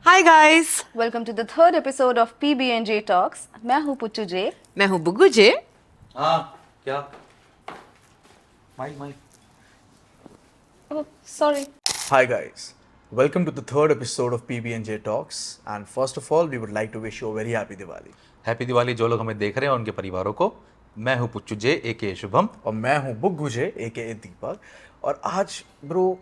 Hi guys. Welcome to the third episode of PB&J talks. मैं हूँ पुच्चू जे। मैं हूँ बुग्गू जे। हाँ क्या mic mic sorry. Hi guys, welcome to the third episode of PB&J Talks. And first of all, we would like to wish you a very happy Diwali. Happy Diwali जो लोग हमें देख रहे हैं उनके परिवारों को। मैं हूँ पुच्चू जे ए शुभम। और मैं हूँ बुग्गू जे AKA दीपक। और आज ब्रो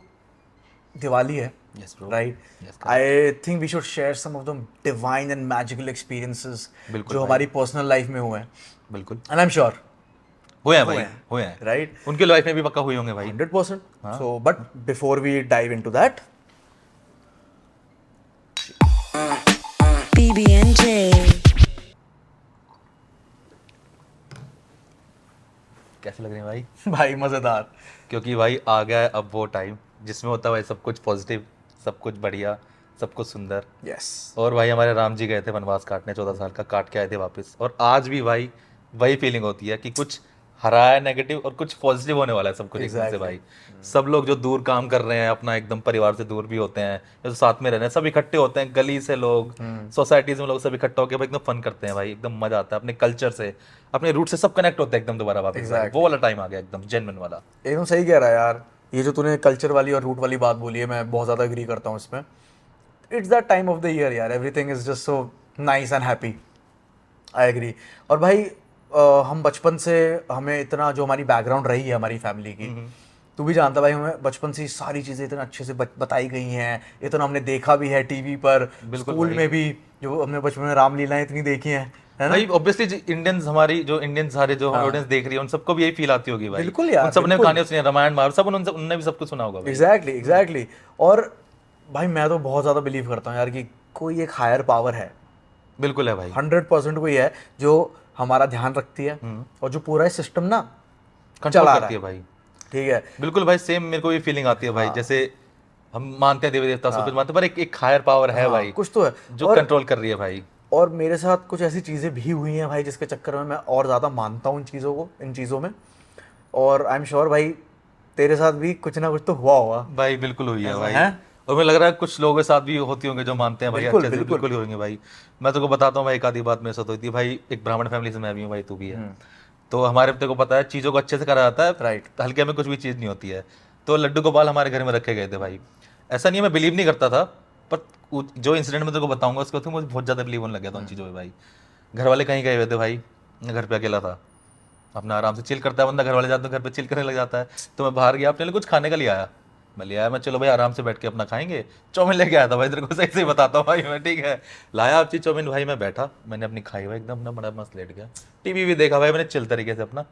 दिवाली है, Yes, bro. Right? Yes, correct. I think we should share some of the divine and magical experiences बिल्कुल जो भाई। हमारी पर्सनल लाइफ में हुए हैं। बिल्कुल एंड आई एम श्योर हुए हैं हुए भाई, हैं, हुए हैं right? उनके लाइफ में भी पक्का हुए होंगे भाई। 100%. हाँ. So, but before we dive into that, BB&J. कैसे लग रहे हैं भाई? भाई मज़ेदार। क्योंकि भाई आ गया है अब वो टाइम जिसमें होता है भाई सब कुछ पॉजिटिव, सब कुछ बढ़िया, सब कुछ सुंदर। Yes. और भाई हमारे राम जी गए थे वनवास काटने, 14 साल का काट के आए थे वापस। और आज भी भाई वही फीलिंग होती है कि कुछ हरा है नेगेटिव और कुछ पॉजिटिव होने वाला है सब कुछ एकदम से Exactly. भाई। सब लोग जो दूर काम कर रहे हैं अपना एकदम परिवार से दूर भी होते हैं या जो साथ में रह रहे हैं सब इकट्ठे होते हैं, गली से लोग, सोसाइटीज में लोग सब इकट्ठे होकर भाई एकदम फन करते हैं भाई, एकदम मजा आता है। अपने कल्चर से, अपने रूट से सब कनेक्ट होते हैं एकदम दोबारा वापस भाई। Exactly. वो वाला टाइम आ गया एकदम जेन्युइन वाला। एकदम सही कह रहा है यार। ये जो तूने कल्चर वाली और रूट वाली बात बोली है, मैं बहुत ज़्यादा एग्री करता हूँ इसमें। It's that time of the year यार, everything is just so nice and happy. I agree. और भाई हम बचपन से, हमें इतना जो हमारी बैकग्राउंड रही है हमारी फैमिली की, तू भी जानता भाई, हमें बचपन से ही सारी चीज़ें इतना अच्छे से बताई गई हैं, इतना हमने देखा भी है टीवी पर, बिल्कुल स्कूल भाई। में भी जो हमने बचपन में रामलीलाएं इतनी देखी हैं, है ना? भाई ऑब्वियसली इंडियंस, हमारी जो इंडियंस सारे जो ऑडियंस देख रही है उन सबको भी यही फील आती होगी भाई। बिल्कुल यार, उन सबने बिल्कुल। कहानियां सुनी है, रामायण महाभारत सब उनने भी सब कुछ सुना होगा भाई। Exactly exactly. और भाई मैं तो बहुत ज़्यादा बिलीव करता हूँ यार कि कोई एक हायर पावर है, बिल्कुल है भाई। 100% कोई है जो हमारा ध्यान रखती है और जो पूरा सिस्टम ना कंट्रोल चला करती रहा है भाई। ठीक है। बिल्कुल भाई, सेम मेरे को भी फीलिंग आती है भाई। जैसे हम मानते हैं देवी देवता सब कुछ मानते हैं, पर एक हायर पावर है हाँ, भाई कुछ तो है। जो और कंट्रोल कर रही है भाई। और मेरे साथ कुछ ऐसी चीज़ें भी हुई हैं भाई जिसके चक्कर में मैं और ज़्यादा मानता हूँ इन चीज़ों को, इन चीज़ों में। और आई एम श्योर भाई तेरे साथ भी कुछ ना कुछ तो हुआ होगा। भाई बिल्कुल हुई है भाई। हैं? और मुझे लग रहा है कुछ लोगों के साथ भी होती होंगे जो मानते हैं भाई बिल्कुल, अच्छे से। बिल्कुल। बिल्कुल होंगे भाई। मैं तेरे को बताता हूँ भाई, एक आधी बात मेरे साथ हुई थी भाई। एक ब्राह्मण फैमिली से मैं भी हूँ भाई, तू भी है। तो हमारे तेरे को पता है चीज़ों को अच्छे से करा जाता है, Right. हल्के में कुछ भी चीज़ नहीं होती है। तो लड्डू गोपाल हमारे घर में रखे गए थे भाई। ऐसा नहीं है मैं बिलीव नहीं करता था, पर जो इंसिडेंट मैं तेरे को बताऊंगा उसके बाद मुझे बहुत ज़्यादा बिलीव होने लग गया था उन चीज़ों में भाई। घर वाले कहीं गए हुए थे भाई, मैं घर पे अकेला था। अपना आराम से चिल करता है बंदा, घर वाले जाते हैं घर पे चिल करने लग जाता है। तो मैं बाहर गया, अपने लिए कुछ खाने का ले आया। मैं ले आया, मैं चलो भाई आराम से बैठ के अपना खाएंगे। चाउमीन लेके आया था भाई, तेरे को सही सही बताता हूँ भाई मैं, ठीक है। लाया आप चीज चाउमीन भाई, मैं बैठा, मैंने अपनी खाई भाई एकदम ना, बड़ा मस्त लेट गया। टीवी भी देखा भाई मैंने चिल तरीके से अपना,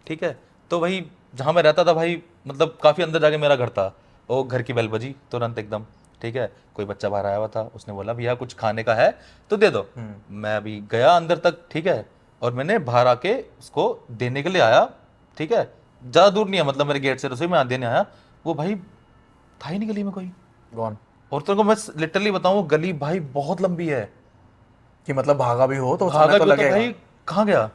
ठीक है। तो भाई जहाँ मैं रहता था भाई, मतलब काफ़ी अंदर जाके मेरा घर था। वो घर की बेल बजी तुरंत एकदम, ठीक है। कोई बच्चा बाहर आया हुआ था, उसने बोला भैया कुछ खाने का है तो दे दो। मैं अभी गया अंदर तक, ठीक है। और मैंने बाहर आके उसको देने के लिए आया, ठीक है। ज़्यादा दूर नहीं है, मतलब मेरे गेट से रसोई में देने आया। वो भाई था ही नहीं गली में कोई। कौन? और तेरे को मैं लिटरली बताऊं, वो गली भाई बहुत लंबी है। कि मतलब भागा भी हो तो भागा समय तो भी तो लगेगा। भाई कहाँ गया?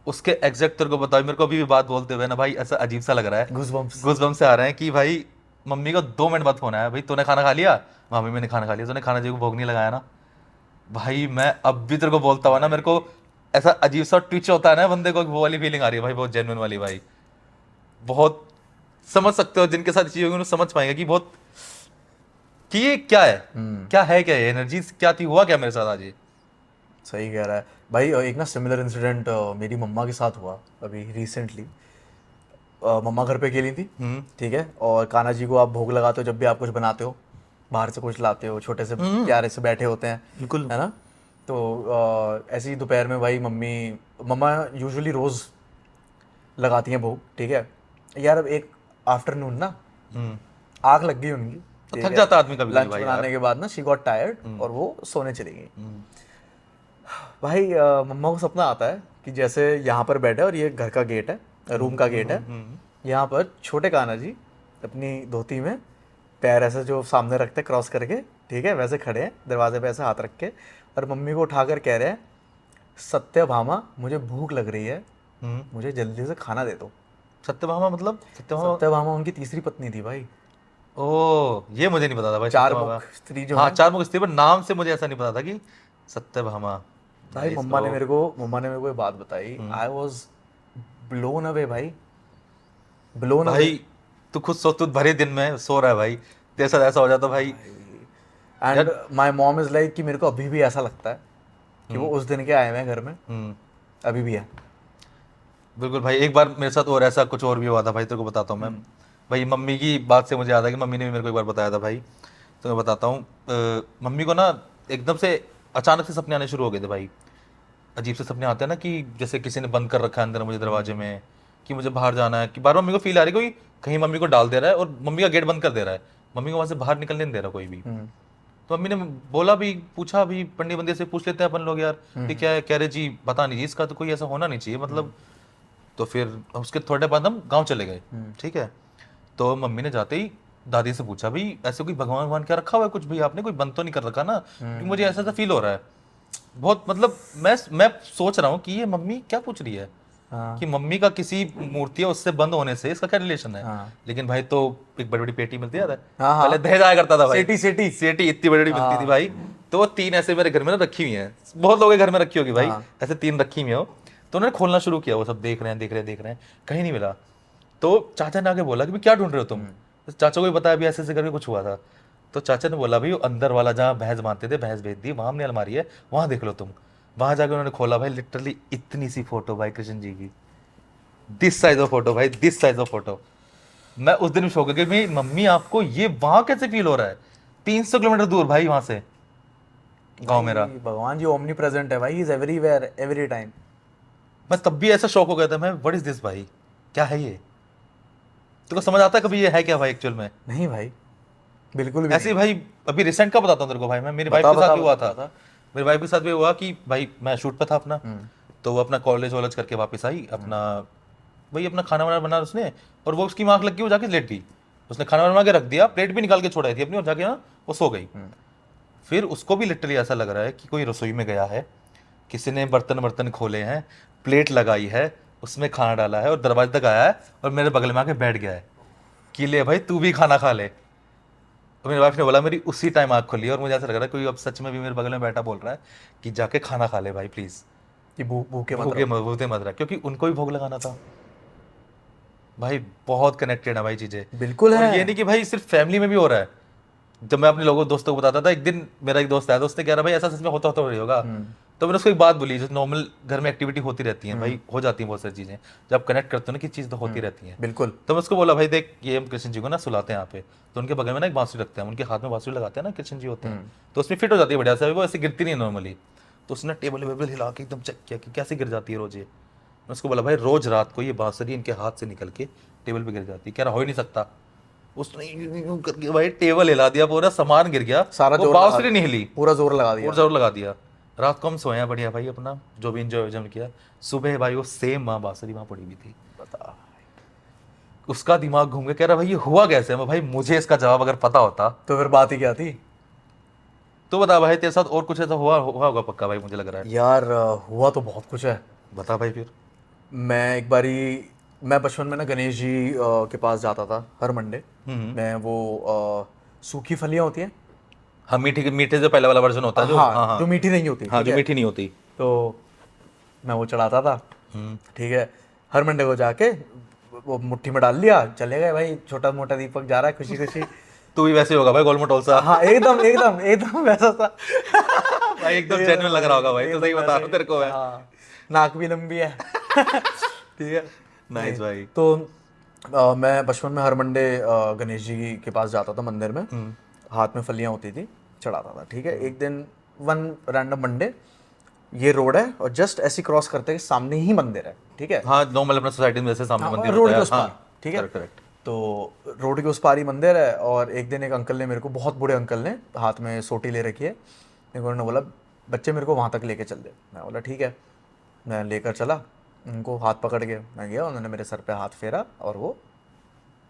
उसके एग्जैक्ट तेरे को बता, मेरे को अभी भी बात बोलते हुए ना भाई ऐसा अजीब सा लग रहा है, Goosebumps. गूज़बम्स से आ रहे हैं कि भाई मम्मी को 2 मिनट बाद फोन आया, भाई तूने खाना खा लिया? मम्मी मैंने खाना खा लिया। तूने खाना जी को भोग नहीं लगाया ना? भाई मैं अब भी तेरे को बोलता हुआ ना, मेरे को ऐसा अजीब सा ट्विच होता है ना बंदे को, वो वाली फीलिंग आ रही है भाई, बहुत जेन्युइन वाली भाई। बहुत समझ सकते हो जिनके साथ चीज़ होगी उन्हें समझ पाएंगे कि बहुत, कि ये क्या है, क्या है, क्या है एनर्जी, क्या थी, हुआ क्या मेरे साथ आज ये। सही कह रहा है भाई। एक ना सिमिलर इंसिडेंट मेरी मम्मा के साथ हुआ अभी रिसेंटली। मम्मा घर पे अकेली थी, ठीक है। और कान्हा जी को आप भोग लगाते हो जब भी आप कुछ बनाते हो, बाहर से कुछ लाते हो, छोटे से प्यारे से बैठे होते हैं, बिल्कुल। है ना? तो ऐसे ही दोपहर में भाई मम्मा यूजुअली रोज़ लगाती हैं भोग, ठीक है यार। अब एक आफ्टरनून ना आग लग गई उनकी, तो ठीक थक है? जाता आदमी कभी लंच भाई बनाने यार। के बाद ना शी गॉट टायर्ड और वो सोने चली गई। भाई मम्मा को सपना आता है कि जैसे यहाँ पर बैठे और ये घर का गेट है, रूम का गेट है, यहाँ पर छोटे कान्हा जी अपनी धोती में पैर ऐसे जो सामने रखते क्रॉस करके, ठीक है, वैसे खड़े हैं दरवाजे पे ऐसे हाथ रख के। और मम्मी को उठाकर कह रहे हैं, सत्यभामा मुझे भूख लग रही है, मुझे जल्दी से खाना दे दो। सत्यभामा मतलब? सत्यभामा सत्यभामा उनकी तीसरी पत्नी थी भाई। ओ ये मुझे नहीं पता था भाई। चार सत्यभामा। मुख स्त्री जो हाँ है। चार मुख स्त्री, पर नाम से मुझे ऐसा नहीं पता था कि सत्यभामा। भाई Nice मम्मा ने bro। मेरे को ये बात बताई, आई वॉज ब्लोन अवे भाई, ब्लोन अवे। भाई तू खुद सोच, तू भरे दिन में सो रहा है भाई, तेरे साथ ऐसा हो जाता भाई। एंड यार माई मॉम इज लाइक कि मेरे को अभी भी ऐसा लगता है कि वो उस दिन के आए हुए हैं घर में, हम्म, अभी भी है। बिल्कुल भाई। एक बार मेरे साथ और ऐसा कुछ और भी हुआ था भाई, तेरे को बताता हूँ मैं। भाई मम्मी की बात से मुझे याद है कि मम्मी ने भी मेरे को एक बार बताया था भाई, तो मैं बताता हूँ। मम्मी को ना एकदम से अचानक से सपने आने शुरू हो गए थे भाई। अजीब से सपने आते हैं ना, कि जैसे किसी ने बंद कर रखा है अंदर मुझे दरवाजे में, कि मुझे बाहर जाना है, कि बार बार मम्मी को फील आ रही है कोई कहीं मम्मी को डाल दे रहा है और मम्मी का गेट बंद कर दे रहा है, मम्मी को वहां से बाहर निकलने नहीं दे रहा कोई भी। तो मम्मी ने बोला भी, पूछा भी, पंडित बंदे से पूछ लेते हैं अपन लोग यार कि क्या है, कह रहे जी पता नहीं जी, इसका तो कोई ऐसा होना नहीं चाहिए मतलब। तो फिर उसके थोड़े बाद हम गांव चले गए, ठीक है। तो मम्मी ने जाते ही दादी से पूछा भी, ऐसे कोई भगवान भगवान क्या रखा हुआ है कुछ भी, आपने कोई बंद तो नहीं कर रखा ना, क्योंकि मुझे ऐसा ऐसा फील हो रहा है बहुत, मतलब मैं सोच रहा हूँ कि ये मम्मी क्या पूछ रही है, हाँ। कि मम्मी का किसी मूर्ति है उससे बंद होने से इसका क्या रिलेशन है। हाँ। लेकिन भाई तो एक बड़ी बड़ी पेटी मिलती है, याद है हाँ, हाँ। पहले दहेज आया करता था भाई, सेटी, सेटी। सेटी इतनी बड़ी बड़ी मिलती थी भाई। तो वो 3 ऐसे मेरे घर में ना रखी हुई हैं, बहुत लोगों के घर में रखी होगी भाई, ऐसे 3 रखी हुई हो। तो उन्होंने खोलना शुरू किया, वो सब देख रहे हैं देख रहे हैं देख रहे हैं, कहीं नहीं मिला। तो चाचा ने आके बोला कि क्या ढूंढ रहे हो तुम, तो चाचा को भी बताया भी ऐसे ऐसे करके कुछ हुआ था। तो चाचा ने बोला भाई वो अंदर वाला जहाँ भैंस बांधते थे, भैंस बेच दी, वहां हमने अलमारी है, वहां देख लो तुम। वहां जाके उन्होंने खोला भाई, लिटरली इतनी सी फोटो भाई कृष्ण जी की, दिस साइज ऑफ फोटो भाई, दिस साइज ऑफ फोटो। मैं उस दिन भी शौक है कि मेरी मम्मी आपको ये वहां कैसे फील हो रहा है, 300 किलोमीटर दूर भाई वहां से गांव मेरा। भाई, भगवान जी ओमनी प्रेजेंट है भाई, he is everywhere every time. मैं तब भी ऐसा शौक हो गया था, मैं व्हाट इज दिस भाई, क्या है ये, तेरे को समझ आता है कभी ये है क्या भाई एक्चुअल में। नहीं भाई, बिल्कुल भी ऐसे ही भाई अभी रिसेंट का बताता हूँ तेरे को भाई, मैं मेरी वाइफ बता, के साथ बता, भी हुआ बता, था। मेरी वाइफ के साथ भी हुआ कि भाई मैं शूट पे था अपना, तो वो अपना कॉलेज वॉलेज करके वापस आई अपना, वही अपना खाना वाना बना उसने, और वो उसकी आँख लग गई, वो जाके लेट गई। उसने खाना बना के रख दिया, प्लेट भी निकाल के छोड़ाई थी अपनी, और जाके ना वो सो गई। फिर उसको भी लिटरली ऐसा लग रहा है कि कोई रसोई में गया है, किसी ने बर्तन बर्तन खोले हैं, प्लेट लगाई है, उसमें खाना डाला है और दरवाजे तक आया है और मेरे बगल में आके बैठ गया है कि ले भाई तू भी खाना खा ले। तो मेरी वाइफ ने बोला, मेरी उसी टाइम आँख खुली और मुझे ऐसा लग रहा है कोई अब सच में भी मेरे बगल में बैठा बोल रहा है कि जाके खाना खा ले भाई प्लीज, कि भूखे मत भूखे भूखे मत रहा, क्योंकि उनको भी भोग लगाना था भाई। बहुत कनेक्टेड है भाई चीजें, बिल्कुल और है। ये नहीं कि भाई सिर्फ फैमिली में भी हो रहा है। जब मैं अपने लोगों दोस्तों को बताता था, एक दिन मेरा एक दोस्त आया था, उसने कह रहा भाई ऐसा सच में होता होता नहीं होगा। तो मैंने उसको एक बात बोली, जो नॉर्मल घर में एक्टिविटी होती रहती है भाई, हो जाती है बहुत सारी चीजें, जब कनेक्ट करते हो ना कि चीज तो होती रहती है। बिल्कुल। तो मैं उसको बोला भाई देख, ये हम कृष्ण जी को ना सुलाते हैं यहाँ पे, तो उनके बगल में ना एक बांसुरी रखते हैं, उनके हाथ में बांसुरी लगाते हैं ना, कृष्ण जी होते हैं, तो उसमें फिट हो जाती है बढ़िया से, वो ऐसे गिरती नहीं नॉर्मली। तो उसने टेबल वेबल हिला के एकदम चेक किया कि कैसे गिर जाती है रोज ये। मैं उसको बोला भाई रोज रात को ये बांसुरी इनके हाथ से निकल के टेबल पे गिर जाती है, कह रहा हो ही नहीं सकता। उसने यूं करके भाई टेबल हिला दिया, पूरा सामान गिर गया, सारा वो जोर बांसुरी नहीं हिली, पूरा जोर लगा दिया। और जरूर लगा दिया। रात को हम सोए हैं बढ़िया भाई अपना, जो भी इंजॉय किया। सुबह भाई वो सेम माँ बांसुरी वहां पड़ी हुई थी। बता। उसका दिमाग घूम के कह रहा भाई ये हुआ कैसे। मैं भाई मुझे इसका जवाब अगर पता होता तो फिर बात ही क्या थी। तो बता भाई, तेरे साथ और कुछ ऐसा हुआ होगा पक्का भाई, मुझे लग रहा है। यार हुआ तो बहुत कुछ है। बता भाई फिर। मैं एक बारी, मैं बचपन में ना गणेश जी के पास जाता था हर मंडे। मैं वो सूखी फलियां होती हैं, हाँ मीठे मीठे जो पहला वाला वर्जन होता है जो, हाँ, हाँ हाँ जो मीठी नहीं होती, हाँ, ठीक जो है? मीठी नहीं होती। तो मैं वो चढ़ाता था, ठीक है। हर मंडे को जाके वो मुट्ठी में डाल लिया, चले गए भाई, छोटा मोटा दीपक जा रहा है खुशी खुशी। तू भी वैसे ही होगा भाई, गोलमटोल सा। हाँ, एकदम एकदम एकदम वैसा सा। भाई एकदम जेन्युइन लग रहा होगा भाई, तो सही बता रहा हूँ तेरे को मैं। हाँ, नाक भी लंबी है। ठीक है। नाइस भाई। तो मैं बचपन में हर मंडे गणेश जी के पास जाता था मंदिर में, हाथ में फलियां होती थी, चढ़ाता था, ठीक है। एक दिन वन रैंडम मंडे, ये रोड है और जस्ट ऐसी क्रॉस करते के सामने ही मंदिर है, ठीक है। हाँ नॉर्मल अपना सोसाइटी में जैसे सामने मंदिर रोड होता के है, उस पार, हाँ, ठीक है। Correct correct. तो रोड के उस पार ही मंदिर है, और एक दिन एक अंकल ने मेरे को, बहुत बूढ़े अंकल ने, हाथ में सोटी ले रखी है, उन्होंने बोला बच्चे मेरे को वहाँ तक लेके चल दे। मैं बोला ठीक है। मैं लेकर चला उनको, हाथ पकड़ के मैं गया, उन्होंने मेरे सर पे हाथ फेरा और वो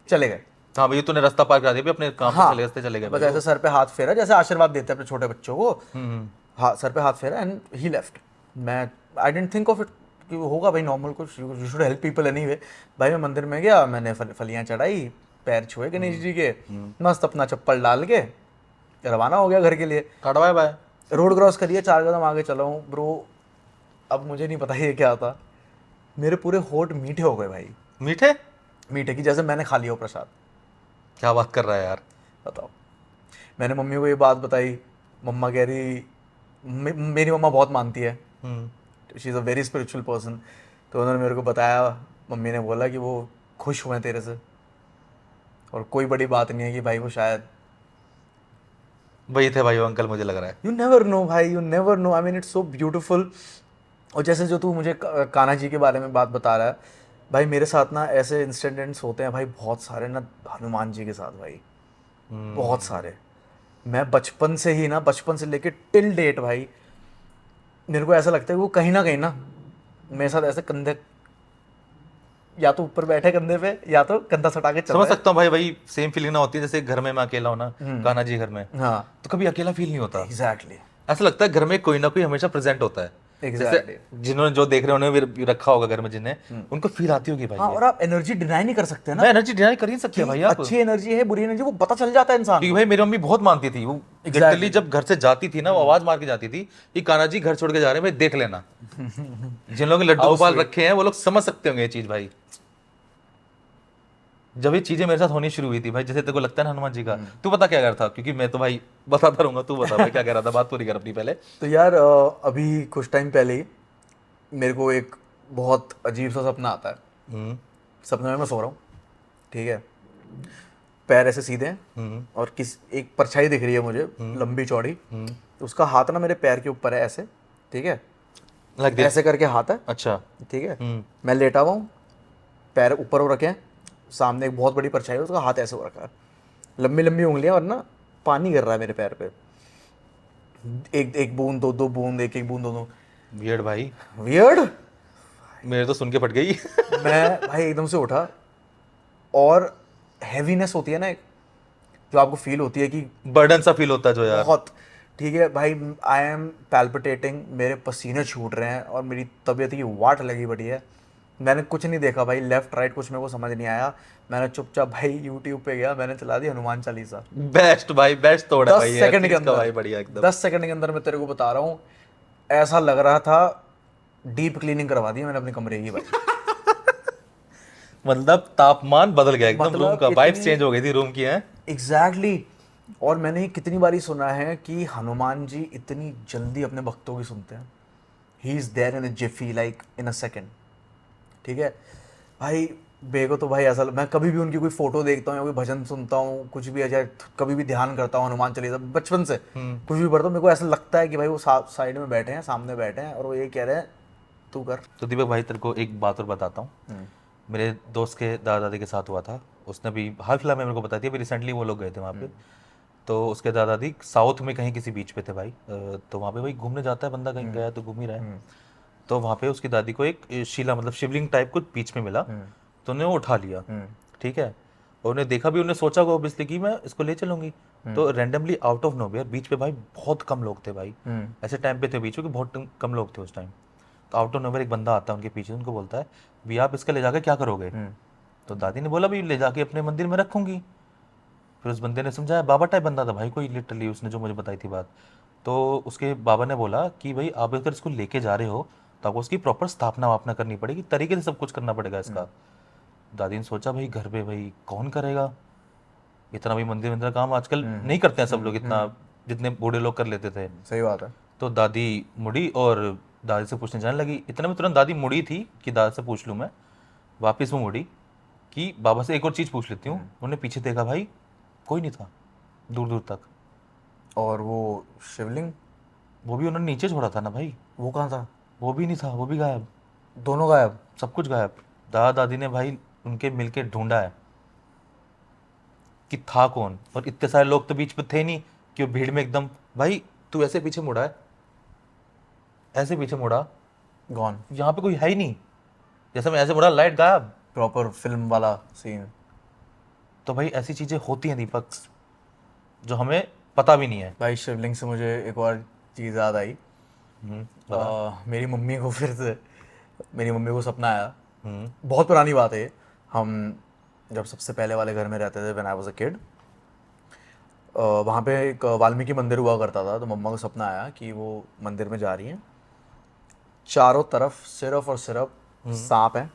चले गए। हाँ भैया तूने रास्ता पार करा दिया भी, अपने काम हाँ, से चले गए बस भाई। ऐसे सर पे हाथ फेरा, जैसे आशीर्वाद देते हैं अपने छोटे बच्चों को। हम्म। हाँ, सर पे हाथ फेरा एंड ही लेफ्ट। मैं आई डेंट थिंक ऑफ इट कि वो होगा भाई नॉर्मल कुछ, you should help people anyway. भाई मैं मंदिर में गया, मैंने फलियाँ चढ़ाई, पैर छुए गणेश जी के, मस्त अपना चप्पल डाल के रवाना हो गया घर के लिए। Tata bye bye. Road cross करिए, 4 कदम आगे चला हूँ ब्रो, अब मुझे नहीं पता ये क्या था, मेरे पूरे होठ मीठे हो गए भाई, मीठे मीठे की जैसे मैंने खा लिया हो प्रसाद। क्या बात कर रहा है यार। बताओ, मैंने मम्मी को ये बात बताई, मम्मा कह रही, मेरी मम्मा बहुत मानती है, she is a very spiritual person, तो उन्होंने मेरे को बताया, मम्मी ने बोला कि वो खुश हुए हैं तेरे से, और कोई बड़ी बात नहीं है कि भाई वो शायद, वही थे भाई वो अंकल, मुझे लग रहा है। यू नेवर नो भाई, you never know, I mean it's so beautiful. और जैसे जो तू मुझे कान्हा जी के बारे में बात बता रहा है, भाई मेरे साथ ना ऐसे इंसिडेंट्स होते हैं भाई बहुत सारे ना, हनुमान जी के साथ भाई बहुत सारे। मैं बचपन से ही ना, बचपन से लेके टिल डेट भाई, मेरे को ऐसा लगता है कि वो कहीं ना मेरे साथ ऐसे कंधे, या तो ऊपर बैठे कंधे पे, या तो कंधा सटा के चल समझ रहा सकता हूँ भाई, वही सेम फीलिंग ना होती है जैसे घर में मैं अकेला हूँ ना, कान्हा जी घर में, है। हाँ तो कभी अकेला फील नहीं होता। एग्जैक्टली ऐसा लगता है घर में कोई ना कोई हमेशा प्रेजेंट होता है। एग्जैक्टली। जैसे जिन्होंने जो देख रहे हैं उन्हें भी रखा होगा घर में, जिन्हें उनको फील आती होगी भाई। हाँ, और आप एनर्जी डिनाई नहीं कर सकते ना, मैं एनर्जी डिनाई कर ही नहीं सकती भाई आप, अच्छी एनर्जी है बुरी एनर्जी वो पता चल जाता है इंसान क्योंकि को। भाई मेरी मम्मी बहुत मानती थी, वो लिटरली जब घर से जाती थी ना, वो आवाज मार के जाती थी कि कान्हा जी घर छोड़ के जा रहे हैं भाई, देख लेना। जिन लोगों ने लड्डू गोपाल रखे हैं वो लोग समझ सकते होंगे ये चीज भाई। जब ये चीजें मेरे साथ होनी शुरू हुई थी भाई, जैसे तेरे को लगता है ना हनुमान जी का, तू पता क्या कर रहा था, क्योंकि मैं तो भाई बताता रहूंगा, तू बता भाई क्या कह रहा था, बात पूरी कर अपनी पहले। तो यार अभी कुछ टाइम पहले ही मेरे को एक बहुत अजीब सा सपना आता है। सपने में मैं सो रहा हूँ, ठीक है, पैर ऐसे सीधे हैं और एक परछाई दिख रही है मुझे, लंबी चौड़ी, तो उसका हाथ ना मेरे पैर के ऊपर है ऐसे, ठीक है, लग दे। ऐसे करके हाथ है, अच्छा। ठीक है, मैं लेटा हुआ हूँ, पैर ऊपर हो रखे हैं, सामने एक बहुत बड़ी परछाई है, उसका हाथ ऐसे हो रखा है, लंबी लंबी उंगलियां, और ना पानी गिर रहा है मेरे पैर पे, एक एक बूंद, दो बूंद, एक बूंद, दो। वियर्ड भाई, वियर्ड। मेरे तो सुन के फट गई। मैं भाई एकदम से उठा, और हैवीनेस होती है ना एक, जो आपको फील होती है कि बर्डन सा फील होता है जो यार। बहुत, ठीक है भाई, आई एम पैल्पिटेटिंग, मेरे पसीने छूट रहे हैं और मेरी तबीयत की वाट लगी पड़ी है। मैंने कुछ नहीं देखा भाई, लेफ्ट राइट कुछ मेरे को समझ नहीं आया, मैंने चुपचाप भाई यूट्यूब पे गया, मैंने चला दी हनुमान चालीसा। बेस्ट भाई, बेस्ट तोड़ा 10 भाई, सेकंड के इसका भाई अंदर, बढ़िया एकदम। 10 सेकंड के अंदर मैं तेरे को बता रहा हूँ, ऐसा लग रहा था डीप क्लीनिंग करवा दी मैंने अपने कमरे की भाई। मतलब तापमान बदल गया एकदम, मतलब रूम का वाइब्स इतनी- चेंज हो गई थी रूम की है। एग्जैक्टली। और मैंने कितनी बारी सुना है कि हनुमान जी इतनी जल्दी अपने भक्तों की सुनते हैं, he is there in a jiffy, like in a second, ठीक है भाई। बेगो तो भाई ऐसा, मैं कभी भी उनकी कोई फोटो देखता हूँ या कोई भजन सुनता हूँ, कुछ भी अजय, कभी भी ध्यान करता हूँ हनुमान चालीसा, बचपन से कुछ भी पढ़ता हूँ, मेरे को ऐसा लगता है कि भाई वो साइड में बैठे हैं, सामने बैठे हैं, और वो ये कह रहे हैं तू कर। तो दीपक भाई तेरे को एक बात और बताता हूँ, मेरे दोस्त के दादा दादी के साथ हुआ था, उसने भी हाल फिलहाल में मेरे को बताई थी, अभी रिसेंटली वो लोग गए थे वहाँ पे, तो उसके दादा दादी साउथ में कहीं किसी बीच पे थे भाई, तो वहाँ पे भाई घूमने जाता है बंदा, कहीं गया तो घूम ही रहा है, तो वहाँ पे उसकी दादी को एक शिला मतलब शिवलिंग टाइप कुछ बीच में मिला, तो उन्हें वो उठा लिया, ठीक है, और उन्हें देखा भी, उन्हें सोचा होगा ऑब्वियसली कि मैं इसको ले चलूंगी, तो रैंडमली आउट ऑफ नोवेयर बीच पे भाई बहुत कम लोग थे भाई, ऐसे टाइम पे थे बीच में कि बहुत कम लोग थे उस टाइम, तो आउट ऑफ नोवेयर एक बंदा आता है उनके पीछे, उनको बोलता है भी आप इसका ले जाकर क्या करोगे, तो दादी ने बोला भी ले जाके अपने मंदिर में रखूंगी। फिर उस बंदे ने समझाया, बाबा टाइप बंदा था भाई कोई, लिटरली उसने जो मुझे बताई थी बात, तो उसके बाबा ने बोला कि भाई आप अगर इसको लेके जा रहे हो तो आपको उसकी प्रॉपर स्थापना वापना करनी पड़ेगी, तरीके से सब कुछ करना पड़ेगा इसका। दादी ने सोचा भाई घर पे भाई कौन करेगा इतना, भी मंदिर मंदिर काम आजकल नहीं करते हैं सब लोग इतना, जितने बूढ़े लोग कर लेते थे। सही बात है। तो दादी मुड़ी और दादी से पूछने जाने लगी, इतने में तुरंत दादी मुड़ी थी कि दादा से पूछ लूँ मैं, वापस वो मुड़ी कि बाबा से एक और चीज़ पूछ लेती हूँ। उन्होंने पीछे देखा भाई कोई नहीं था दूर दूर तक, और वो शिवलिंग, वो भी उन्होंने नीचे छोड़ा था ना भाई, वो कहाँ था? वो भी नहीं था, वो भी गायब, दोनों गायब। सब कुछ गायब। दादा दादी ने भाई उनके मिलके ढूंढा है कि था कौन, और इतने सारे लोग तो बीच में थे नहीं कि वो भीड़ में एकदम, भाई तू ऐसे पीछे मुड़ा है, ऐसे पीछे मुड़ा, गॉन। यहाँ पे कोई है ही नहीं, जैसे मैं ऐसे मुड़ा लाइट गायब, प्रॉपर फिल्म वाला सीन। तो भाई ऐसी चीजें होती हैं दीपक जो हमें पता भी नहीं है। भाई शिवलिंग से मुझे एक और चीज़ याद आई। मेरी मम्मी को फिर से, मेरी मम्मी को सपना आया, बहुत पुरानी बात है ये, हम जब सबसे पहले वाले घर में रहते थे when I was a kid, वहाँ पे एक वाल्मीकि मंदिर हुआ करता था। तो मम्मा को सपना आया कि वो मंदिर में जा रही हैं, चारों तरफ सिर्फ और सिर्फ सांप है,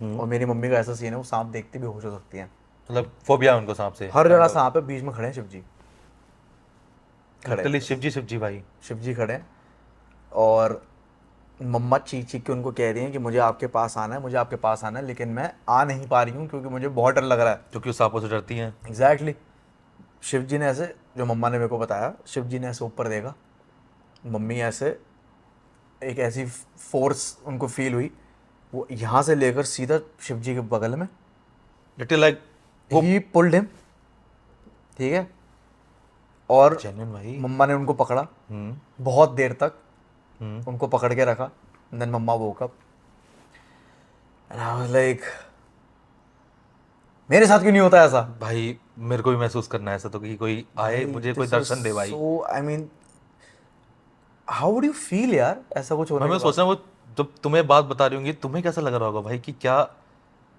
और मेरी मम्मी का ऐसा सीन है वो सांप देखते भी होश हो सकती हैं। मतलब फोबिया है उनको सांप से? हर जगह सांप है, बीच में खड़े हैं शिव जी, लिटरली शिव जी भाई। शिव जी खड़े हैं, और मम्मा चीख चीख के उनको कह रही हैं कि मुझे आपके पास आना है, मुझे आपके पास आना है, लेकिन मैं आ नहीं पा रही हूँ क्योंकि मुझे बहुत डर लग रहा है। क्योंकि उस सांपों से डरती हैं। एग्जैक्टली शिव जी ने ऐसे, जो मम्मा ने मेरे को बताया, शिव जी ने ऐसे ऊपर देखा, मम्मी ऐसे एक ऐसी फोर्स उनको फील हुई, वो यहाँ से लेकर सीधा शिव जी के बगल में, little like he pulled him, ठीक है, और जेन्युइन भाई। मम्मा ने उनको पकड़ा बहुत देर तक, उनको पकड़ के रखा। Then mama woke up and I was like, मेरे साथ क्यों नहीं होता ऐसा? भाई मेरे को भी महसूस करना है ऐसा, तो कि कोई आए मुझे कोई दर्शन दे भाई। So I mean how would you feel यार, ऐसा कुछ होने मैं के सोच रहा हूँ वो जब तुम्हें बात बता रही होंगी तुम्हें कैसा लग रहा होगा भाई कि क्या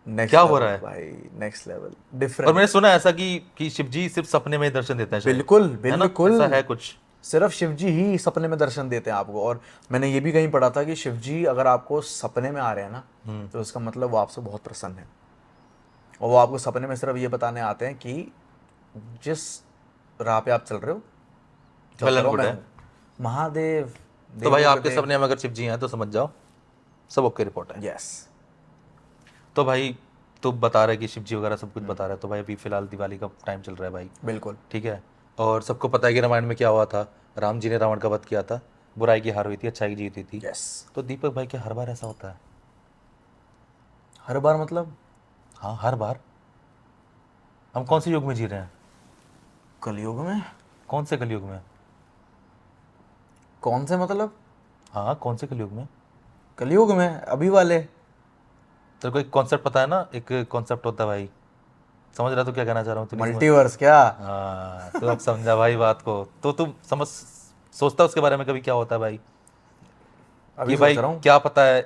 नेक्स्ट क्या हो रहा है भाई, नेक्स्ट लेवल और डिफरेंट। मैंने सुना ऐसा कि शिव जी सिर्फ सपने में ही दर्शन देते हैं शायद। बिल्कुल है ना? बिल्कुल, ऐसा है कुछ। सिर्फ शिव जी ही सपने में दर्शन देते हैं आपको। और मैंने ये भी कहीं पढ़ा था कि शिव जी अगर आपको सपने में आ रहे हैं ना, तो इसका मतलब वो आपसे बहुत प्रसन्न है, और वो आपको सपने में सिर्फ ये बताने आते हैं कि जिस राह पे आप चल रहे हो, चलते Well and रहो, good मैं है। हूँ। महादेव। तो भाई आपके सपने में अगर शिव जी हैं तो समझ जाओ सब ओके रिपोर्ट है। यस। तो भाई तू बता रहा है कि शिव जी वगैरह सब कुछ बता रहा है, तो भाई अभी फिलहाल दिवाली का टाइम चल रहा है भाई, बिल्कुल। ठीक है, और सबको पता है कि रामायण में क्या हुआ था, राम जी ने रावण का वध किया था, बुराई की हार हुई थी, अच्छाई की जीत हुई थी। यस। तो दीपक भाई क्या हर बार ऐसा होता है? हर बार मतलब? हाँ हर बार। हम कौन से युग में जी रहे हैं? कलयुग में? कौन से कलयुग में? कौन से मतलब? हाँ कौन से कलयुग में? कलयुग में अभी वाले। तेरे को एक कॉन्सेप्ट पता है ना, एक कॉन्सेप्ट होता है भाई, समझ रहा तू क्या कहना चाह रहा हूँ? तू नहीं समझ- मल्टीवर्स क्या? हाँ तो अब समझा भाई बात को, तो तू समझ सोचता उसके बारे में कभी क्या होता है भाई? अभी कि सोच भाई रहा हूँ। क्या पता है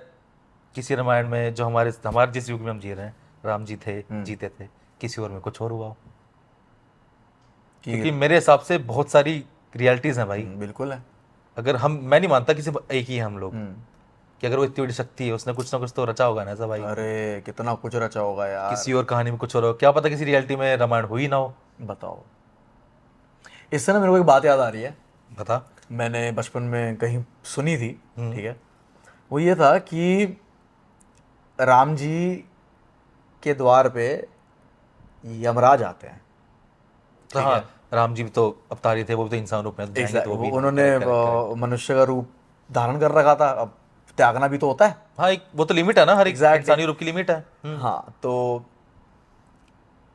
किसी रामायण में जो हमारे हमारे जिस युग में हम जी रहे हैं, राम जी थे जीते थे, किसी और में कुछ और हुआ हो। क्योंकि मेरे हिसाब से बहुत सारी रियलिटीज हैं भाई। बिल्कुल है। अगर हम, मैं नहीं मानता कि सिर्फ एक ही है हम लोग, कि अगर वो इतनी बड़ी शक्ति है उसने कुछ ना कुछ तो रचा होगा ना ऐसा भाई। अरे कितना कुछ रचा होगा यार। किसी और कहानी में कुछ और हो, क्या पता किसी रियलिटी में रामायण हुई ना हो। बताओ। इससे ना मेरे को एक बात याद आ रही है, बता। मैंने बचपन में कहीं सुनी थी, ठीक है, वो ये था कि राम जी के द्वार पे यमराज आते हैं। तो हाँ राम जी भी तो अवतारी थे, वो भी तो इंसान रूप में तो जाएंगे, तो वो भी उन्होंने मनुष्य का रूप धारण कर रखा था, अब त्यागना भी तो होता है। हाँ एक वो तो लिमिट है ना, हर एक Exactly. इंसानी रूप की लिमिट है। हाँ, तो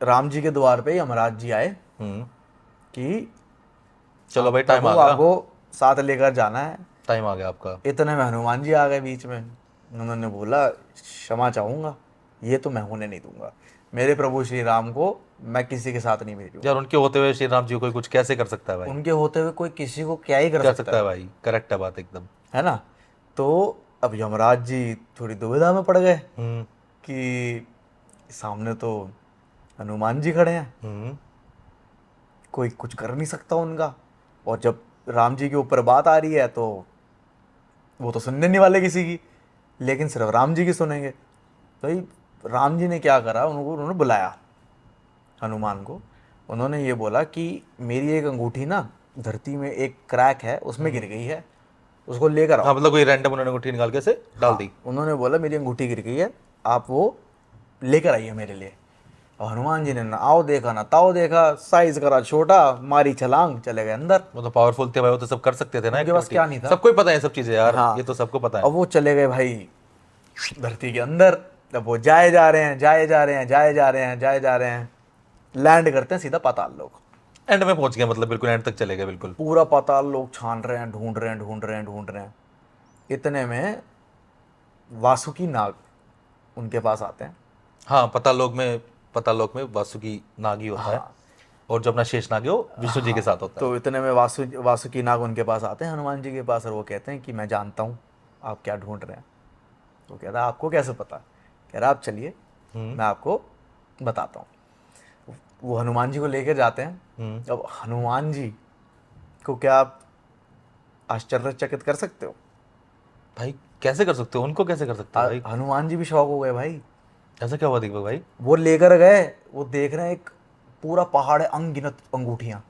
राम जी के द्वार पे यमराज जी आए कि चलो भाई टाइम आ आपको गया, आपको साथ लेकर जाना है। टाइम आ गया आपका। इतने में हनुमान जी आ गए बीच में। उन्होंने बोला क्षमा चाहूंगा, ये तो मैं होने नहीं दूंगा, मेरे प्रभु श्री राम को मैं किसी के साथ नहीं भेजूंगा। यार उनके होते हुए श्री राम जी को कोई कुछ कैसे कर सकता है भाई? उनके होते हुए कोई किसी को क्या ही कर कर सकता है भाई, करेक्ट है बात एकदम। है ना? तो अब यमराज जी थोड़ी दुविधा में पड़ गए हम्म कि सामने तो हनुमान जी खड़े हैं, हम्म कोई कुछ कर नहीं सकता उनका, और जब राम जी के ऊपर बात आ रही है तो वो तो सुनने नहीं वाले किसी की, लेकिन सिर्फ राम जी की सुनेंगे। तो भाई राम जी ने क्या करा, उन्होंने बुलाया हनुमान को। उन्होंने ये बोला कि मेरी एक अंगूठी ना धरती में एक क्रैक है उसमें गिर गई है, उसको लेकर आओ। हाँ मतलब कोई रैंडम उन्होंने अंगूठी निकाल के से डाल दी। उन्होंने बोला मेरी अंगूठी गिर गई है, आप वो लेकर आइए मेरे लिए। और हनुमान जी ने ना आओ देखा ना ताओ देखा, साइज करा छोटा, मारी छलांग, चले गए अंदर। वो तो पावरफुल थे भाई, वो तो सब कर सकते थे ना। उनके पास activity। क्या नहीं था। सबको ही पता है ये सब चीजें यार। हाँ। ये तो सबको पता है। अब वो चले गए भाई धरती के अंदर। अब वो जाए जा रहे हैं, जाए जा रहे हैं, जाए जा रहे हैं, जाए जा रहे हैं, लैंड करते हैं सीधा पाताल लोक। एंड में पहुंच गया, मतलब बिल्कुल एंड तक चले गए बिल्कुल। पूरा पाताल लोक छान रहे हैं, ढूंढ रहे हैं, ढूंढ रहे हैं, ढूंढ रहे हैं। इतने में वासुकी नाग उनके पास आते हैं। हाँ पतालोक में वासुकी नाग ही होता है, और जो अपना शेष नाग है वो विष्णु जी के साथ होता है। तो इतने में वासुकी नाग उनके पास आते हैं हनुमान जी के पास, और वो कहते हैं कि मैं जानता हूँ आप क्या ढूंढ रहे हैं। तो कहता है आपको कैसे पता? कह रहा आप चलिए मैं आपको बताता हूँ। वो हनुमान जी को लेकर जाते हैं। अब हनुमान जी को क्या आप आश्चर्यचकित कर सकते हो? भाई कैसे कर सकते हो, उनको कैसे कर सकते हो भाई? हनुमान जी भी शौक हो गए भाई। ऐसा क्या हुआ दीपक भाई? वो लेकर गए, वो देख रहे हैं एक पूरा पहाड़ है, अनगिनत अंगूठियां,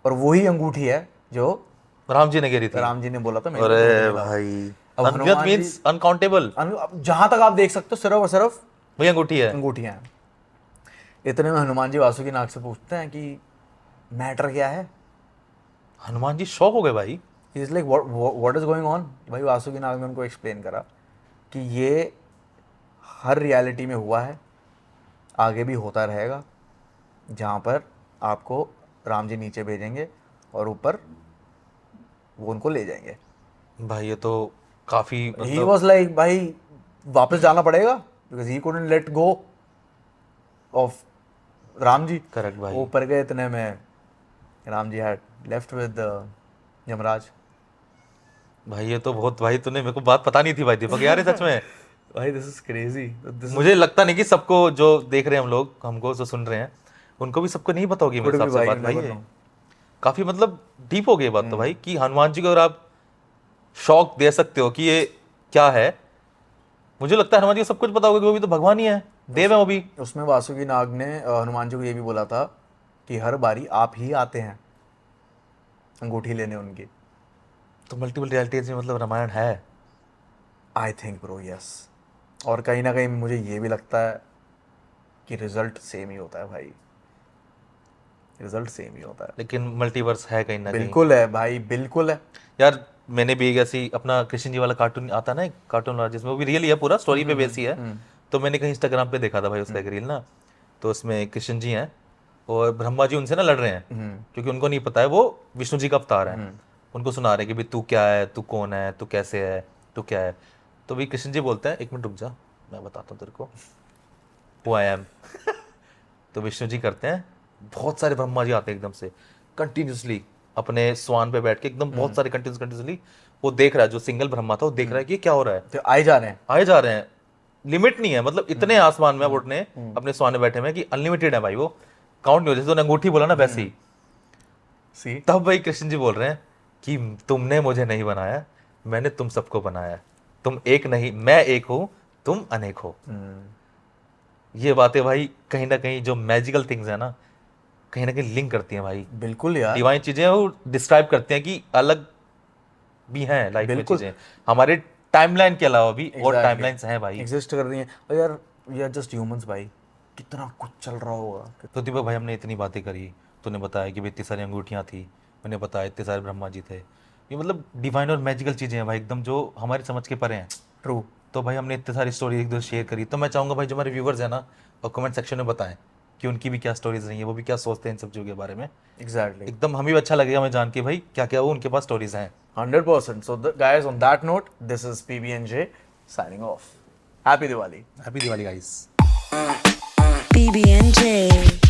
और वही अंगूठी है जो राम जी ने गिरी थी? राम जी ने बोला था मेरे को अरे तोड़ने का। भाई, अब अनगिनत हनुमान जी मींस अनकाउंटेबल। जहां तक आप देख सकते हो सिर्फ और सिर्फ वही अंगूठी है। अंगूठियां हैं। इतने में हनुमान जी वासुकी नाग से पूछते हैं कि मैटर क्या है। हनुमान जी शॉक हो गए भाई। He is like what is going on. भाई वासुकी नाग ने उनको एक्सप्लेन करा कि ये हर रियलिटी में हुआ है, आगे भी होता रहेगा, जहाँ पर आपको राम जी नीचे भेजेंगे और ऊपर वो उनको ले जाएंगे। भाई ये तो काफी ही मतलब वॉज लाइक भाई वापस जाना पड़ेगा, because he couldn't let go of Ram ji. Correct भाई। वो ऊपर गए, इतने में Ram ji had left with Yamraj. भाई ये तो बहुत, भाई तूने मेरे को बात पता नहीं थी भाई दीपक यार, ये सच में भाई दिस इज क्रेजी। मुझे लगता नहीं कि सबको जो देख रहे हैं हम लोग, हमको जो सुन रहे हैं, उनको भी सबको नहीं पता होगी मेरे Could be हिसाब से भाई, बात भाई। never ये know. काफी मतलब डीप हो गई बात तो भाई, कि हनुमान जी को अगर आप शौक दे सकते हो कि ये क्या है, मुझे लगता है हनुमान जी को सब कुछ पता होगा कि वो भी तो भगवान ही है, देव है वो भी। उसमें वासुकी नाग ने हनुमान जी को ये भी बोला था कि हर बारी आप ही आते हैं अंगूठी लेने उनकी। तो मल्टीपल रियलिटीज में मतलब रामायण है। I think bro yes. और कहीं ना कहीं मुझे ये भी लगता है कि रिजल्ट सेम ही होता है भाई, रिजल्ट सेम ही होता है। लेकिन मल्टीवर्स है कहीं ना कहीं। बिल्कुल है भाई, बिल्कुल है। यार मैंने भी एक ऐसी अपना कृष्ण जी वाला कार्टून आता ना, एक कार्टून वाला जिसमें वो भी रियल ही है, पूरा स्टोरी पे बेस ही है। तो मैंने कहीं इंस्टाग्राम पे देखा था भाई उसका एक रील ना, तो उसमें कृष्ण जी हैं और ब्रह्मा जी उनसे ना लड़ रहे हैं, क्योंकि उनको नहीं पता है वो विष्णु जी का अवतार है। उनको सुना रहे हैं कि भाई तू क्या है, तू कौन है, तू कैसे है, तू क्या है। तो भी कृष्ण जी बोलते हैं, एक मिनट रुक जा मैं बताता हूँ तेरे को हु आई एम। तो विष्णु जी करते हैं, बहुत सारे ब्रह्मा जी आते हैं एकदम से कंटिन्यूसली अपने स्वान पे बैठ के, एकदम बहुत सारे कंटिन्यूसली वो देख रहा है, जो सिंगल ब्रह्मा था वो देख रहा है कि ये क्या हो रहा है। तो आए जा रहे हैं। आए जा रहे हैं, लिमिट नहीं है, मतलब इतने आसमान में अब उठने अपने स्वान में बैठे हुए हैं कि अनलिमिटेड है भाई, वो काउंट नहीं हो, जैसे तूने अंगूठी बोला ना वैसे ही। सी तब भाई कृष्ण जी बोल रहे हैं कि तुमने मुझे नहीं बनाया, मैंने तुम सबको बनाया, तुम एक नहीं, मैं एक हूं, तुम अनेक हो। ये बातें भाई कहीं ना कहीं जो मैजिकल थिंग्स है ना, कहीं ना कहीं लिंक करती हैं भाई, बिल्कुल यार, डिवाइन चीजें वो डिस्क्राइब करते हैं कि अलग भी हैं लाइफ में बिल्कुल। चीजें, हमारे टाइमलाइन के अलावा भी और Exactly. टाइमलाइंस हैं भाई। एग्जिस्ट कर रही हैं। और यार वी आर जस्ट ह्यूमंस भाई, कितना कुछ चल रहा होगा। तो दीपक भाई हमने इतनी बातें करी, तूने बताया कि भाई इतनी सारी अंगूठियाँ थी, मैंने बताया इतने सारे ब्रह्मा जी थे, ये मतलब डिवाइन और मैजिकल चीज़ें हैं भाई, एकदम जो हमारी समझ के परे हैं। ट्रू। तो भाई हमने इतनी सारी स्टोरी एक दो शेयर करी, तो मैं चाहूँगा भाई जो हमारे व्यूवर्स हैं ना, और कमेंट सेक्शन में बताएं कि उनकी भी क्या स्टोरीज रही हैं, वो भी क्या सोचते हैं इन सब चीज़ों के बारे में। एग्जैक्टली। एकदम हमें भी अच्छा लगेगा हमें जान के भाई क्या क्या वो उनके पास स्टोरीज हैं। 100%. So guys, on that note, this is PB&J signing off. Happy Diwali. Happy Diwali guys. BB&J.